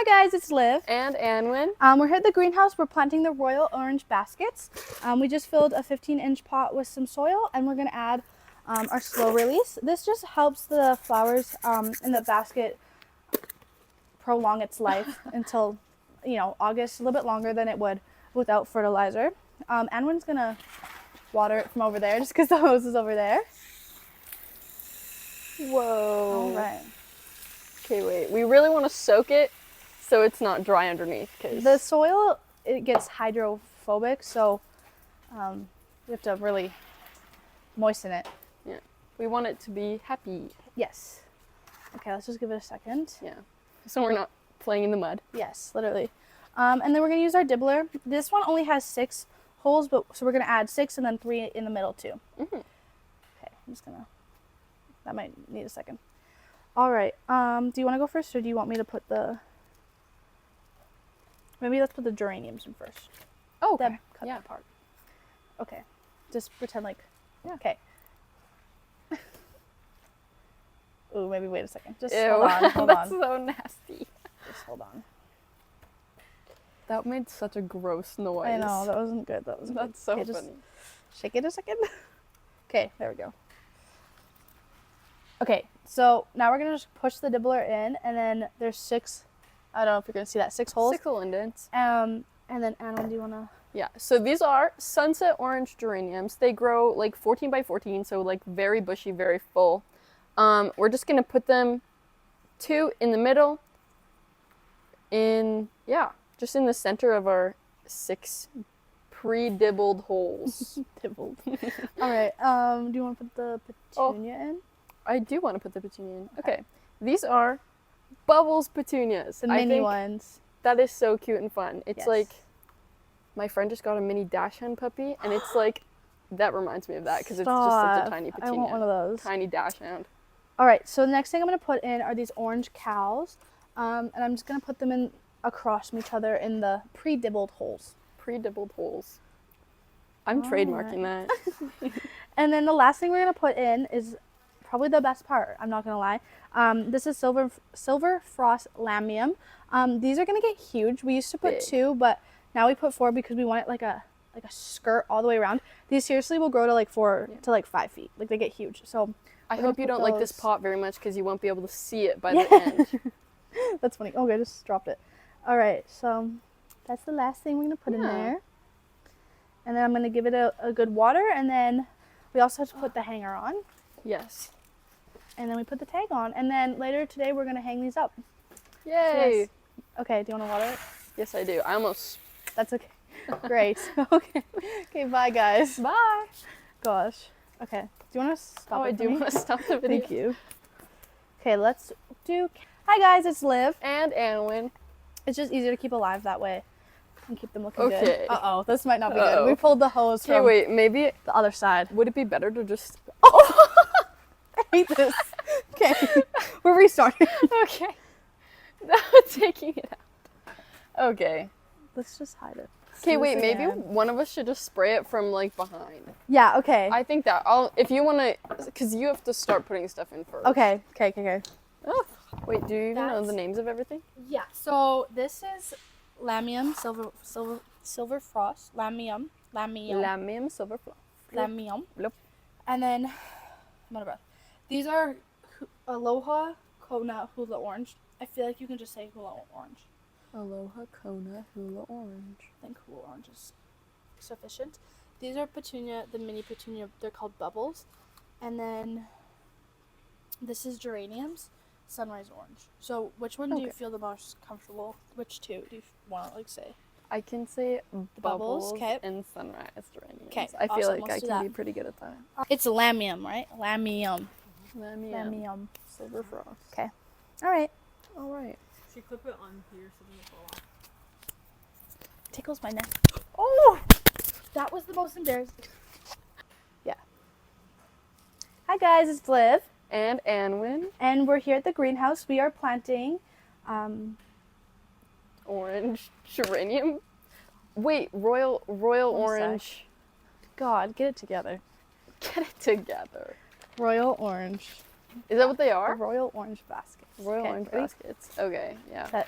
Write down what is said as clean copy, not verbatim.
Hi guys, it's Liv. And Anwen. We're here at the greenhouse. We're planting the royal orange baskets. We just filled a 15-inch pot with some soil, and we're gonna add our slow release. This just helps the flowers in the basket prolong its life until, August, a little bit longer than it would without fertilizer. Anwen's gonna water it from over there just because the hose is over there. Whoa. All right. Okay, wait. We really want to soak it so it's not dry underneath. Cause The soil, it gets hydrophobic, so we have to really moisten it. Yeah. We want it to be happy. Yes. Okay, let's just give it a second. Yeah. So we're not playing in the mud. Yes, literally. And then we're going to use our dibbler. This one only has 6 holes, so we're going to add 6 and then 3 in the middle too. Mm-hmm. Okay, I'm just going to, that might need a second. All right, do you want to go first, or do you want me to put maybe let's put the geraniums in first. Oh, okay. Then cut that part. Okay, just pretend like, yeah. Okay. Ooh, maybe wait a second. Just Ew. hold on. That's so nasty. Just hold on. That made such a gross noise. I know, that wasn't good. That's so okay, funny. Just shake it a second. Okay, there we go. Okay, so now we're gonna just push the dibbler in, and then there's 6. I don't know if you're gonna see that 6 holes. 6 hole indents. And then Anna, do you wanna? Yeah. So these are sunset orange geraniums. They grow like 14 by 14, so like very bushy, very full. We're just gonna put them 2 in the middle. Just in the center of our 6 pre-dibbled holes. Dibbled. All right. Do you want to put the petunia in? I do want to put the petunia in. Okay. These are Bubbles petunias. The mini ones. That is so cute and fun. It's yes. like my friend just got a mini dachshund puppy, and it's like that reminds me of that because it's just such a tiny petunia. I want one of those. Tiny dachshund. All right. So the next thing I'm going to put in are these orange cows, and I'm just going to put them in across from each other in the pre-dibbled holes. Pre-dibbled holes. I'm trademarking that. And then the last thing we're going to put in is probably the best part, I'm not going to lie. This is silver frost lamium. These are going to get huge. We used to put 2, but now we put 4 because we want it like a skirt all the way around. These seriously will grow to like 4 to like 5 feet. Like they get huge. So I hope you don't like this pot very much because you won't be able to see it by the end. That's funny. Okay, I just dropped it. All right, so that's the last thing we're going to put in there. And then I'm going to give it a good water, and then we also have to put the hanger on. Yes. And then we put the tag on, and then later today we're going to hang these up. Yay! So okay, do you want to water it? Yes, I do. I almost... That's okay. Great. Okay. Okay, bye guys. Bye! Gosh. Okay, do you want to stop Oh, I do want to stop the video. Thank you. Okay, let's do... Hi guys, it's Liv. And Anwen. It's just easier to keep alive that way and keep them looking good. Okay. Uh-oh, this might not be good. We pulled the hose from wait, maybe the other side. Would it be better to just... Oh! I hate this. Okay, we're restarting. Okay. Taking it out. Okay. Let's just hide it. Okay, wait, maybe one of us should just spray it from like behind. Yeah, okay. I think that if you want to, because you have to start putting stuff in first. Okay. Oh. Wait, do you even know the names of everything? Yeah. So this is lamium, silver frost, lamium, silver frost, lamium. Bloop. And then I'm out of breath. These are Aloha, Kona, Hula Orange. I feel like you can just say Hula Orange. Aloha, Kona, Hula Orange. I think Hula Orange is sufficient. These are petunia, the mini petunia. They're called Bubbles. And then this is geraniums. Sunrise orange. So which one do you feel the most comfortable? Which 2 do you want to say? I can say bubbles okay. and sunrise geraniums. Okay, I feel awesome. like I can be pretty good at that. It's lamium, right? Lamium. Silver frost. Okay. All right. So you clip it on here so it doesn't fall off. Tickles my neck. Oh, that was the most embarrassing. Yeah. Hi guys, it's Liv. And Anwen. And we're here at the greenhouse. We are planting orange geranium. Wait, royal orange. God, get it together. Get it together. Royal orange. Is that what they are? Royal orange baskets. Royal orange baskets. Okay, yeah. That